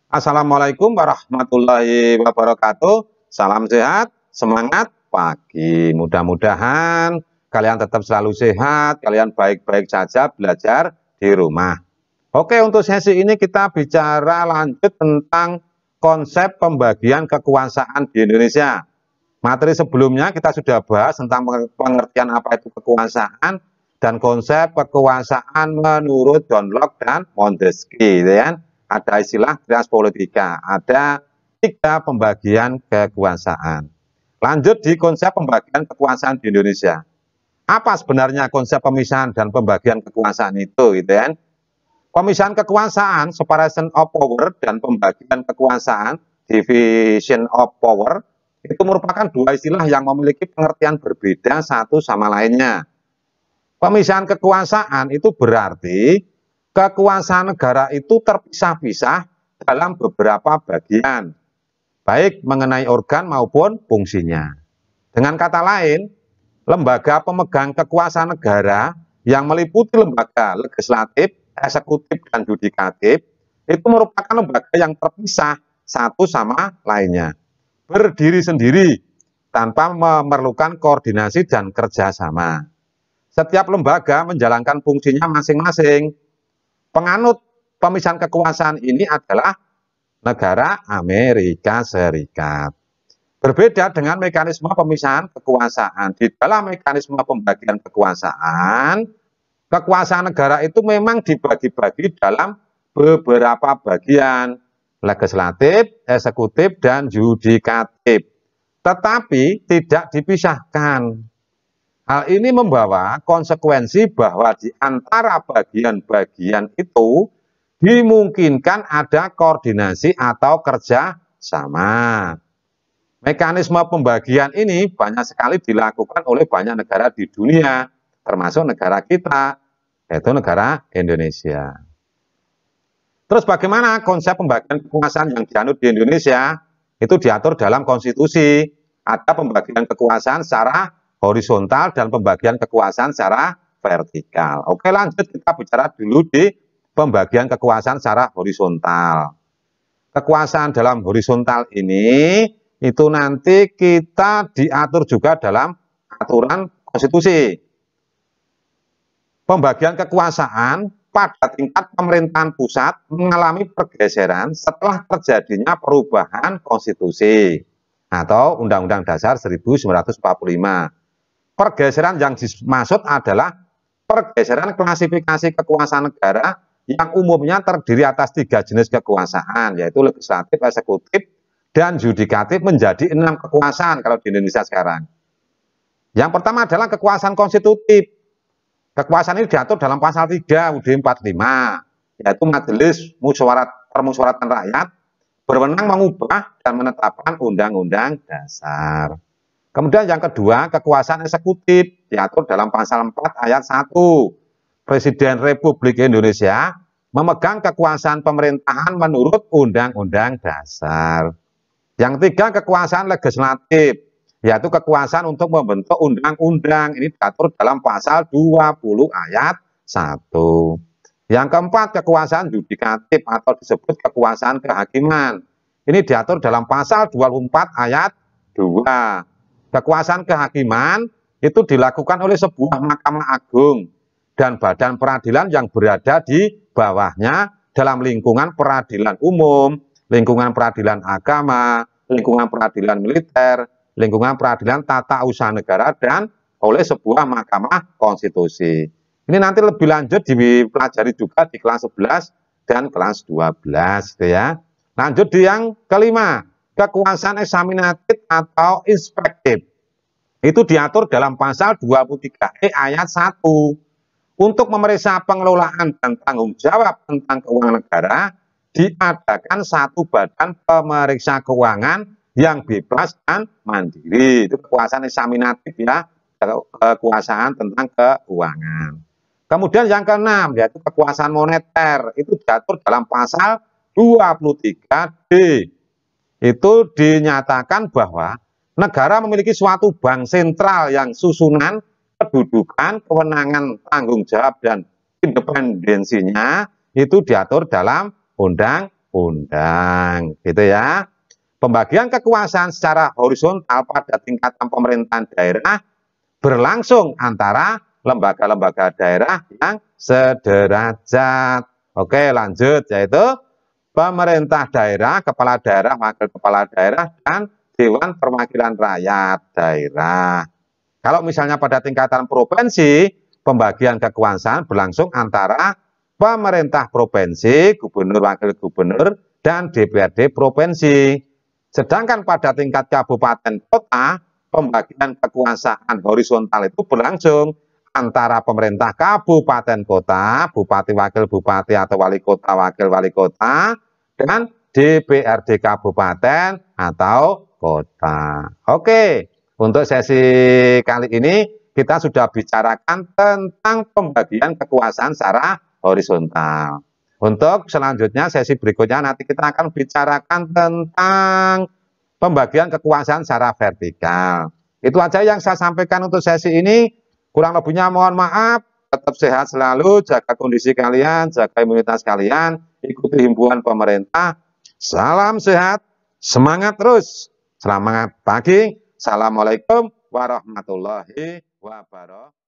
Assalamualaikum warahmatullahi wabarakatuh. Salam sehat, semangat pagi. Mudah-mudahan kalian tetap selalu sehat, kalian baik-baik saja belajar di rumah. Oke, untuk sesi ini kita bicara lanjut tentang konsep pembagian kekuasaan di Indonesia. Materi sebelumnya kita sudah bahas tentang pengertian apa itu kekuasaan dan konsep kekuasaan menurut John Locke dan Montesquieu, gitu kan? Ada istilah trias politika, ada 3 pembagian kekuasaan. Lanjut di konsep pembagian kekuasaan di Indonesia. Apa sebenarnya konsep pemisahan dan pembagian kekuasaan itu, gitu kan? Pemisahan kekuasaan, separation of power, dan pembagian kekuasaan, division of power, itu merupakan 2 istilah yang memiliki pengertian berbeda satu sama lainnya. Pemisahan kekuasaan itu berarti kekuasaan negara itu terpisah-pisah dalam beberapa bagian, baik mengenai organ maupun fungsinya. Dengan kata lain, lembaga pemegang kekuasaan negara yang meliputi lembaga legislatif, eksekutif, dan yudikatif itu merupakan lembaga yang terpisah satu sama lainnya, berdiri sendiri tanpa memerlukan koordinasi dan kerjasama. Setiap lembaga menjalankan fungsinya masing-masing. Penganut pemisahan kekuasaan ini adalah negara Amerika Serikat. Berbeda dengan mekanisme pemisahan kekuasaan. Di dalam mekanisme pembagian kekuasaan, kekuasaan negara itu memang dibagi-bagi dalam beberapa bagian, legislatif, eksekutif, dan yudikatif. Tetapi tidak dipisahkan. Hal ini membawa konsekuensi bahwa di antara bagian-bagian itu dimungkinkan ada koordinasi atau kerjasama. Mekanisme pembagian ini banyak sekali dilakukan oleh banyak negara di dunia, termasuk negara kita, yaitu negara Indonesia. Terus bagaimana konsep pembagian kekuasaan yang dianut di Indonesia? Itu diatur dalam konstitusi. Ada pembagian kekuasaan secara horizontal dan pembagian kekuasaan secara vertikal. Oke, lanjut kita bicara dulu di pembagian kekuasaan secara horizontal. Kekuasaan dalam horizontal ini itu nanti kita diatur juga dalam aturan konstitusi. Pembagian kekuasaan pada tingkat pemerintahan pusat mengalami pergeseran setelah terjadinya perubahan konstitusi atau Undang-Undang Dasar 1945. Pergeseran yang dimaksud adalah pergeseran klasifikasi kekuasaan negara yang umumnya terdiri atas 3 jenis kekuasaan, yaitu legislatif, eksekutif, dan yudikatif menjadi 6 kekuasaan kalau di Indonesia sekarang. Yang pertama adalah kekuasaan konstitutif. Kekuasaan ini diatur dalam pasal 3 UUD 45, yaitu Majelis Permusyawaratan Rakyat berwenang mengubah dan menetapkan undang-undang dasar. Kemudian yang kedua, kekuasaan eksekutif diatur dalam pasal 4 ayat 1. Presiden Republik Indonesia memegang kekuasaan pemerintahan menurut Undang-Undang Dasar. Yang tiga, kekuasaan legislatif, yaitu kekuasaan untuk membentuk undang-undang. Ini diatur dalam pasal 20 ayat 1. Yang keempat, kekuasaan yudikatif atau disebut kekuasaan kehakiman. Ini diatur dalam pasal 24 ayat 2. Kekuasaan kehakiman itu dilakukan oleh sebuah Mahkamah Agung dan badan peradilan yang berada di bawahnya dalam lingkungan peradilan umum, lingkungan peradilan agama, lingkungan peradilan militer, lingkungan peradilan tata usaha negara, dan oleh sebuah Mahkamah Konstitusi. Ini nanti lebih lanjut dipelajari juga di kelas 11 dan kelas 12, gitu ya. Lanjut di yang kelima, kekuasaan eksaminatif atau inspektif. Itu diatur dalam pasal 23E ayat 1. Untuk memeriksa pengelolaan dan tanggung jawab tentang keuangan negara, diadakan satu badan pemeriksa keuangan yang bebas dan mandiri. Itu kekuasaan eksaminatif ya, kekuasaan tentang keuangan. Kemudian yang keenam, yaitu kekuasaan moneter. Itu diatur dalam pasal 23D. Itu dinyatakan bahwa negara memiliki suatu bank sentral yang susunan, kedudukan, kewenangan, tanggung jawab, dan independensinya itu diatur dalam Undang undang-undang, gitu ya. Pembagian kekuasaan secara horizontal pada tingkatan pemerintahan daerah berlangsung antara lembaga-lembaga daerah yang sederajat. Oke, lanjut, yaitu pemerintah daerah, kepala daerah, wakil kepala daerah, dan Dewan Perwakilan Rakyat Daerah. Kalau misalnya pada tingkatan provinsi, pembagian kekuasaan berlangsung antara pemerintah provinsi, gubernur, wakil gubernur, dan DPRD provinsi. Sedangkan pada tingkat kabupaten kota, pembagian kekuasaan horizontal itu berlangsung antara pemerintah kabupaten kota, bupati, wakil bupati, atau wali kota, wakil wali kota, dengan DPRD kabupaten atau kota. Oke. Untuk sesi kali ini kita sudah bicarakan tentang pembagian kekuasaan secara horizontal. Untuk selanjutnya sesi berikutnya nanti kita akan bicarakan tentang pembagian kekuasaan secara vertikal. Itu aja yang saya sampaikan untuk sesi ini. Kurang lebihnya mohon maaf. Tetap sehat selalu, jaga kondisi kalian, jaga imunitas kalian, ikuti himbauan pemerintah. Salam sehat, semangat terus. Selamat pagi. Assalamualaikum warahmatullahi wabarakatuh.